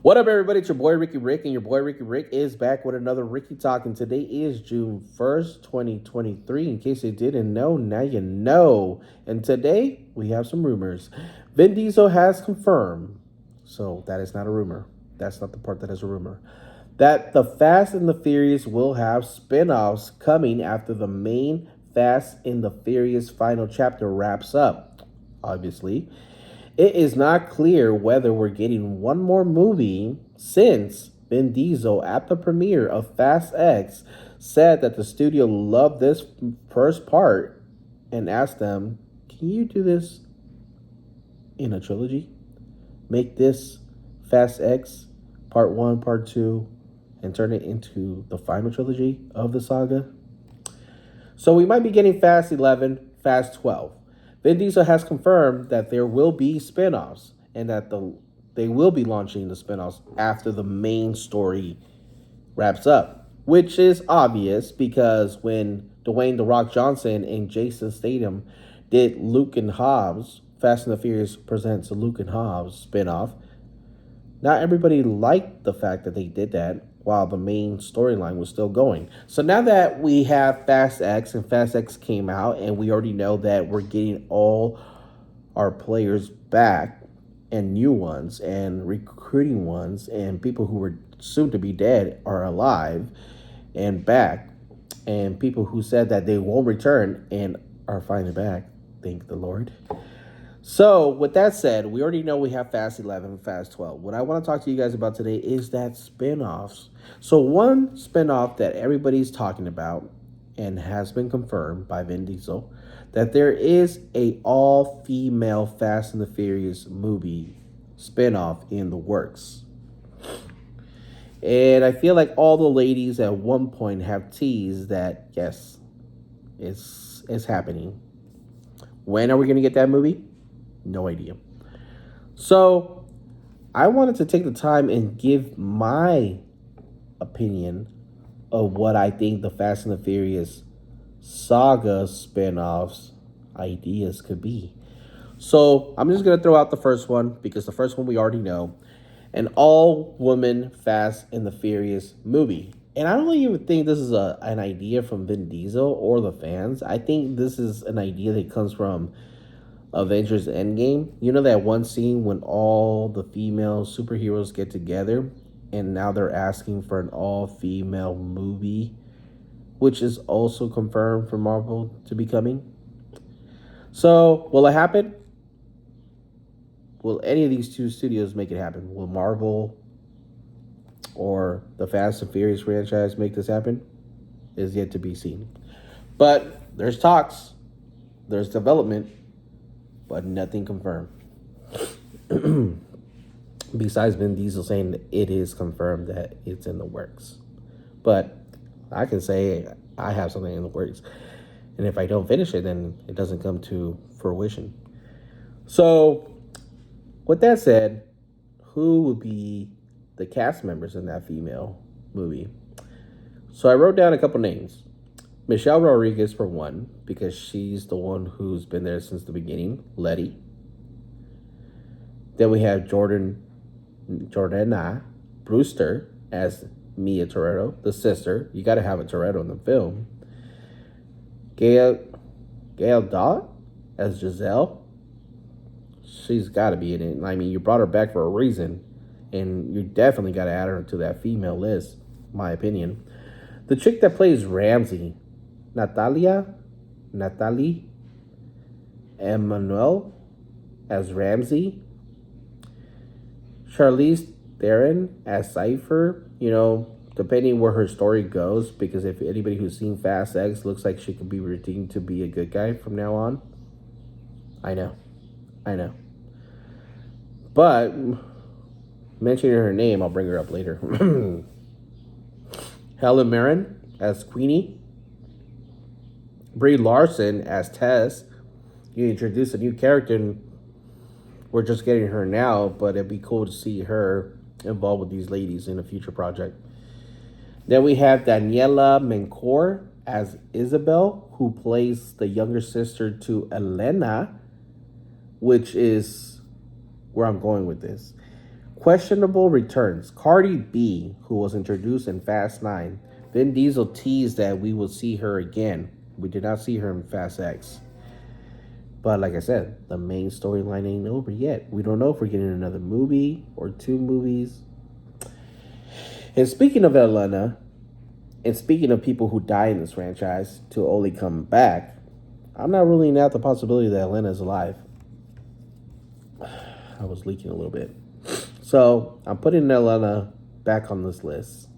What up, everybody? It's your boy Ricky Rick, and your boy Ricky Rick is back with another Ricky Talk. And today is June 1st, 2023. In case you didn't know, now you know. And today we have some rumors. Vin Diesel has confirmed, so that is not a rumor. That's not the part that is a rumor. That the Fast and the Furious will have spin offs coming after the main Fast and the Furious final chapter wraps up, obviously. It is not clear whether we're getting one more movie since Vin Diesel at the premiere of Fast X said that the studio loved this first part and asked them, "Can you do this in a trilogy? Make this Fast X part 1, part 2 and turn it into the final trilogy of the saga?" So we might be getting Fast 11, Fast 12. Vin Diesel has confirmed that there will be spin-offs and that they will be launching the spin-offs after the main story wraps up, which is obvious because when Dwayne "The Rock" Johnson and Jason Statham did Luke and Hobbs, Fast and the Furious presents a Luke and Hobbs spin-off, not everybody liked the fact that they did that while the main storyline was still going. So now that we have Fast X and Fast X came out and we already know that we're getting all our players back and new ones and recruiting ones and people who were soon to be dead are alive and back, and people who said that they won't return and are finally back, thank the Lord. So, with that said, we already know we have Fast 11 and Fast 12. What I want to talk to you guys about today is that spin-offs. So, one spin-off that everybody's talking about and has been confirmed by Vin Diesel, that there is a all-female Fast and the Furious movie spin-off in the works. And I feel like all the ladies at one point have teased that, yes, it's happening. When are we going to get that movie? No idea. So, I wanted to take the time and give my opinion of what I think the Fast and the Furious saga spin-offs ideas could be. So, I'm just going to throw out the first one because the first one we already know. An all-woman Fast and the Furious movie. And I don't even think this is an idea from Vin Diesel or the fans. I think this is an idea that comes from Avengers Endgame. You know that one scene when all the female superheroes get together and now they're asking for an all-female movie, which is also confirmed for Marvel to be coming. So, will it happen? Will any of these two studios make it happen? Will Marvel or the Fast and Furious franchise make this happen? Is yet to be seen. But there's talks, there's development, but nothing confirmed. Besides Vin Diesel saying that it is confirmed that it's in the works. But I can say I have something in the works. And if I don't finish it, then it doesn't come to fruition. So, with that said, who would be the cast members in that female movie? So I wrote down a couple names. Michelle Rodriguez for one, because she's the one who's been there since the beginning. Letty. Then we have Jordana Brewster as Mia Toretto, the sister. You got to have a Toretto in the film. Gail Dot as Giselle. She's got to be in it. I mean, you brought her back for a reason, and you definitely got to add her to that female list, my opinion. The chick that plays Ramsey, Natalie Emmanuel as Ramsey. Charlize Theron as Cypher, depending where her story goes, because if anybody who's seen Fast X looks like she could be redeemed to be a good guy from now on. I know. But mentioning her name, I'll bring her up later. Helen Mirren as Queenie. Brie Larson as Tess. You introduce a new character, and we're just getting her now, but it'd be cool to see her involved with these ladies in a future project. Then we have Daniela Mencour as Isabel, who plays the younger sister to Elena, which is where I'm going with this. Questionable returns. Cardi B, who was introduced in Fast 9. Vin Diesel teased that we will see her again. We did not see her in Fast X. But like I said, the main storyline ain't over yet. We don't know if we're getting another movie or two movies. And speaking of Atlanta, and speaking of people who die in this franchise to only come back, I'm not ruling out the possibility that Atlanta is alive. I was leaking a little bit. So I'm putting Atlanta back on this list.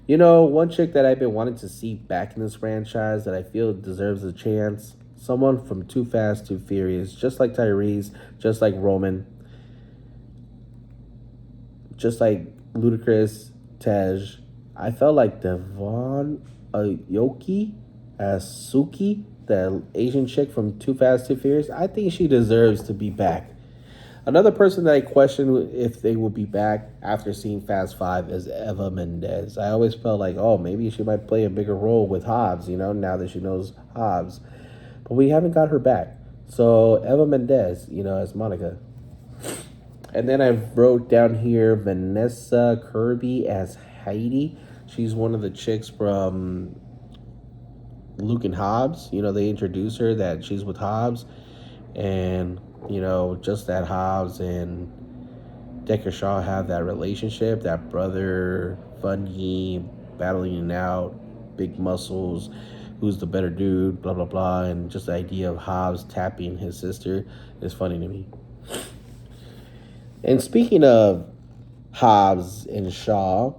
You know, one chick that I've been wanting to see back in this franchise that I feel deserves a chance. Someone from Too Fast, Too Furious, just like Tyrese, just like Roman, just like Ludacris, Tej. I felt like Devon Aoki as Suki, the Asian chick from Too Fast, Too Furious. I think she deserves to be back. Another person that I question if they will be back after seeing Fast 5 is Eva Mendes. I always felt like, oh, maybe she might play a bigger role with Hobbs, now that she knows Hobbs. But we haven't got her back. So Eva Mendes, as Monica. And then I wrote down here Vanessa Kirby as Heidi. She's one of the chicks from Luke and Hobbs. They introduce her that she's with Hobbs. And, just that Hobbs and Decker Shaw have that relationship, that brother, funny, battling it out, big muscles, who's the better dude, blah, blah, blah. And just the idea of Hobbs tapping his sister is funny to me. And speaking of Hobbs and Shaw,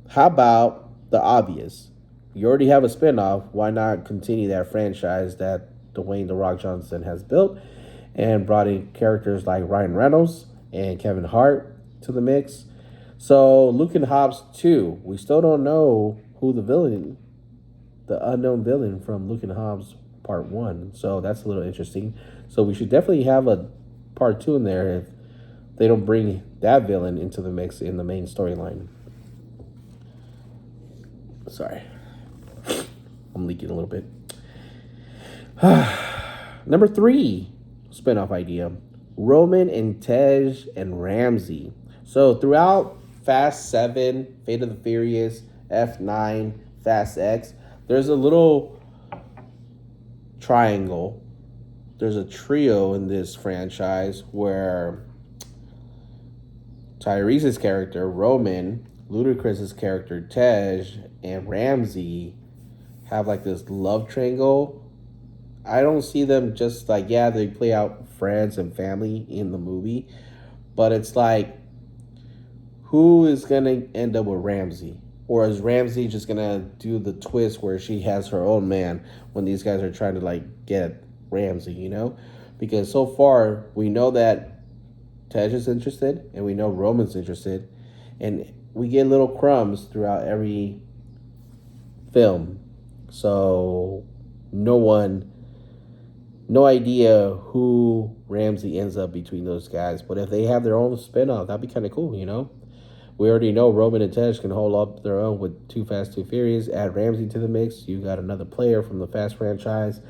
how about the obvious? You already have a spinoff. Why not continue that franchise that Dwayne "The Rock" Johnson has built and brought in characters like Ryan Reynolds and Kevin Hart to the mix? So Luke and Hobbs 2, we still don't know who the unknown villain from Luke and Hobbs Part 1. So that's a little interesting. So we should definitely have a Part 2 in there if they don't bring that villain into the mix in the main storyline. Sorry. I'm leaking a little bit. Number 3 spinoff idea. Roman and Tej and Ramsey. So throughout Fast 7, Fate of the Furious, F9, Fast X, there's a little triangle. There's a trio in this franchise where Tyrese's character, Roman, Ludacris's character, Tej, and Ramsey have like this love triangle. I don't see them just like, yeah, they play out friends and family in the movie, but it's like, who is going to end up with Ramsey? Or is Ramsey just going to do the twist where she has her own man when these guys are trying to like get Ramsey, Because so far, we know that Tej is interested and we know Roman's interested. And we get little crumbs throughout every film. So no idea who Ramsey ends up between those guys. But if they have their own spinoff, that'd be kind of cool, We already know Roman and Tej can hold up their own with Too Fast, Too Furious. Add Ramsey to the mix. You got another player from the Fast franchise.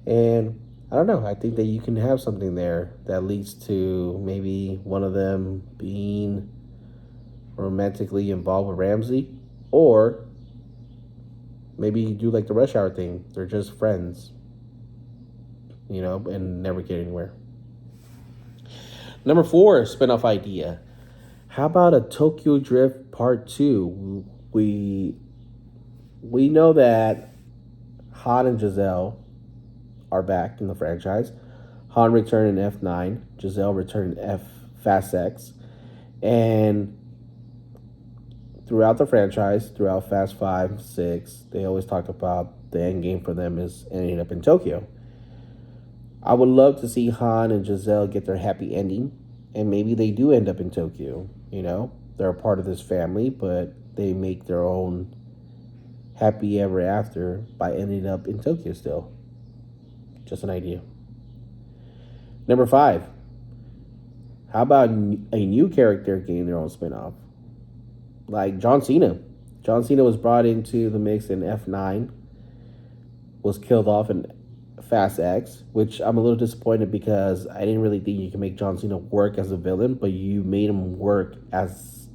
And I don't know. I think that you can have something there that leads to maybe one of them being romantically involved with Ramsey. Or maybe you do like the Rush Hour thing. They're just friends. And never get anywhere. Number 4 spinoff idea. How about a Tokyo Drift Part 2? We know that Han and Giselle are back in the franchise. Han returned in F9. Giselle returned in Fast X. And throughout the franchise, throughout Fast 5, 6, they always talk about the end game for them is ending up in Tokyo. I would love to see Han and Giselle get their happy ending, and maybe they do end up in Tokyo. They're a part of this family, but they make their own happy ever after by ending up in Tokyo still. Just an idea. Number 5. How about a new character getting their own spinoff? Like John Cena. John Cena was brought into the mix in F9, was killed off in Fast X, which I'm a little disappointed because I didn't really think you can make John Cena work as a villain, but you made him work as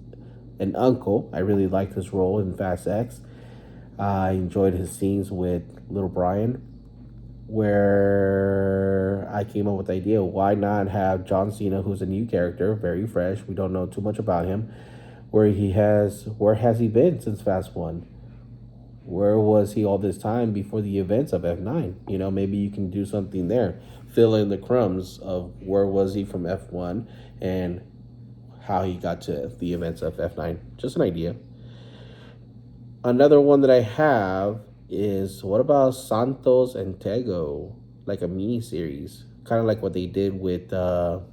an uncle. I really liked his role in Fast X. I enjoyed his scenes with Little Brian, where I came up with the idea, why not have John Cena, who's a new character, very fresh, we don't know too much about him, where has he been since Fast 1? Where was he all this time before the events of F9? You know, maybe you can do something there. Fill in the crumbs of where was he from F1 and how he got to the events of F9. Just an idea. Another one that I have is, what about Santos and Tego? Like a mini series. Kind of like what they did with the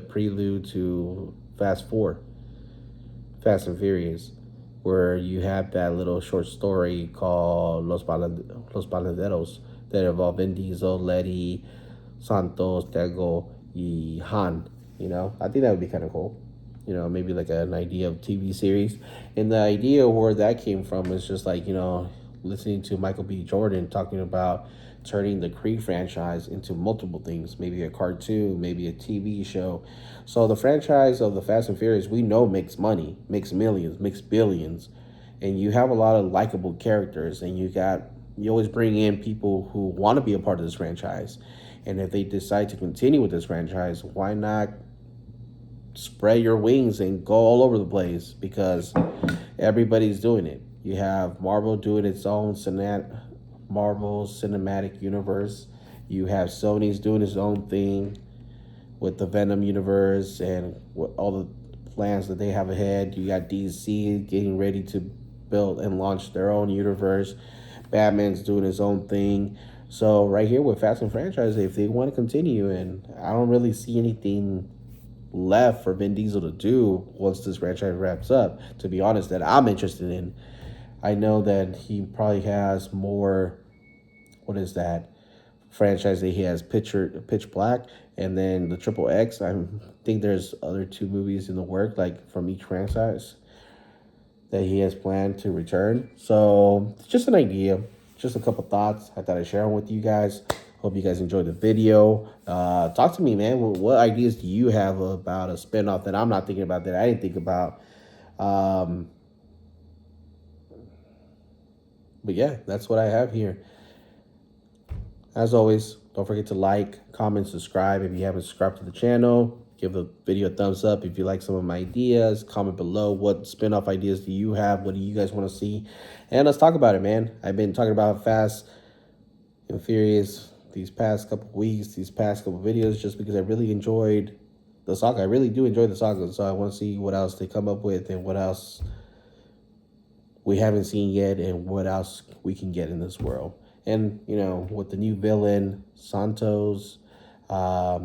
prelude to Fast 4, Fast and Furious, where you have that little short story called Los Baladeros that involve Vin Diesel, Letty, Santos, Tego, y Han. You know, I think that would be kind of cool. You know, maybe like an idea of TV series. And the idea where that came from is just like, you know, listening to Michael B. Jordan talking about turning the Creed franchise into multiple things, maybe a cartoon, maybe a TV show. So the franchise of the Fast and Furious, we know makes money, makes millions, makes billions. And you have a lot of likable characters, and you always bring in people who want to be a part of this franchise. And if they decide to continue with this franchise, why not spread your wings and go all over the place? Because everybody's doing it. You have Marvel doing its own Marvel Cinematic Universe. You have Sony's doing its own thing with the Venom universe and all the plans that they have ahead. You got DC getting ready to build and launch their own universe. Batman's doing his own thing. So right here with Fast and franchise, if they want to continue, and I don't really see anything left for Vin Diesel to do once this franchise wraps up, to be honest, that I'm interested in. I know that he probably has more, what is that franchise that he has, Pitch Black, and then the Triple X. I think there's other two movies in the work, like from each franchise, that he has planned to return. So just an idea, just a couple thoughts I thought I'd share them with you guys. Hope you guys enjoyed the video. Talk to me, man. What ideas do you have about a spinoff that I'm not thinking about, that I didn't think about? But yeah, that's what I have here. As always, don't forget to like, comment, subscribe. If you haven't subscribed to the channel, give the video a thumbs up. If you like some of my ideas, comment below. What spin-off ideas do you have? What do you guys want to see? And let's talk about it, man. I've been talking about Fast and Furious these past couple weeks, these past couple videos, just because I really enjoyed the saga. I really do enjoy the saga, so I want to see what else they come up with and what else we haven't seen yet and what else we can get in this world. And, you know, with the new villain, Santos, Reyes,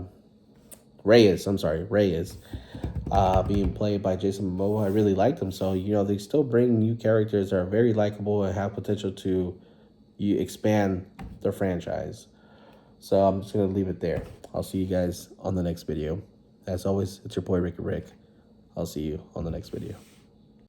being played by Jason Momoa, I really liked him. So, you know, they still bring new characters that are very likable and have potential to expand their franchise. So I'm just going to leave it there. I'll see you guys on the next video. As always, it's your boy Ricky Rick. I'll see you on the next video.